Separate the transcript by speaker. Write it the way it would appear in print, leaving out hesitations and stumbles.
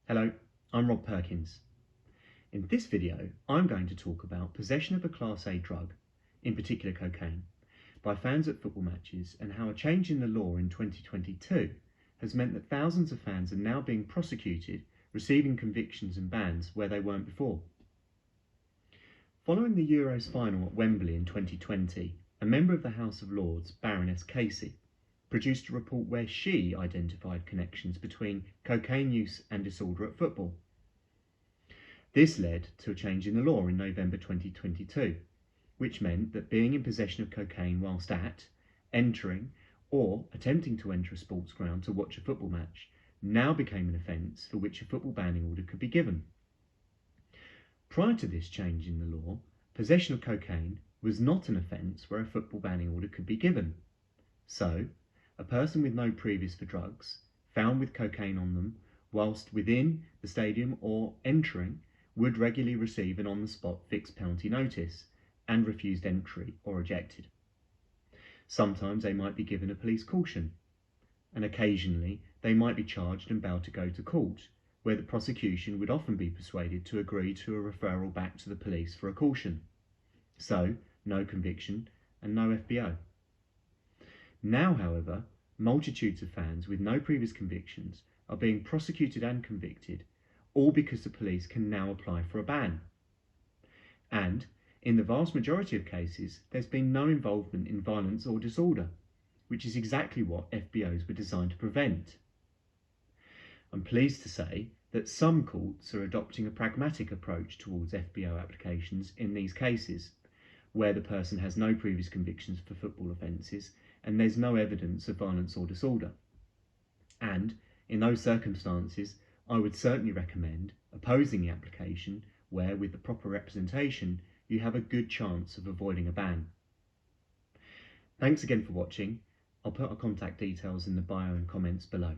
Speaker 1: Hello, I'm Rob Perkins. In this video, I'm going to talk about possession of a Class A drug, in particular cocaine, by fans at football matches and how a change in the law in 2022 has meant that thousands of fans are now being prosecuted, receiving convictions and bans where they weren't before. Following the Euros final at Wembley in 2020, a member of the House of Lords, Baroness Casey, produced a report where she identified connections between cocaine use and disorder at football. This led to a change in the law in November 2022, which meant that being in possession of cocaine whilst at, entering, or attempting to enter a sports ground to watch a football match now became an offence for which a football banning order could be given. Prior to this change in the law, possession of cocaine was not an offence where a football banning order could be given. So, a person with no previous for drugs, found with cocaine on them whilst within the stadium or entering, would regularly receive an on-the-spot fixed penalty notice and refused entry or ejected. Sometimes they might be given a police caution, and occasionally they might be charged and bailed to go to court, where the prosecution would often be persuaded to agree to a referral back to the police for a caution. So, no conviction and no FBO. Now, however, multitudes of fans with no previous convictions are being prosecuted and convicted, all because the police can now apply for a ban. And, in the vast majority of cases, there's been no involvement in violence or disorder, which is exactly what FBOs were designed to prevent. I'm pleased to say that some courts are adopting a pragmatic approach towards FBO applications in these cases, where the person has no previous convictions for football offences and there's no evidence of violence or disorder. And, in those circumstances, I would certainly recommend opposing the application where, with the proper representation, you have a good chance of avoiding a ban. Thanks again for watching. I'll put our contact details in the bio and comments below.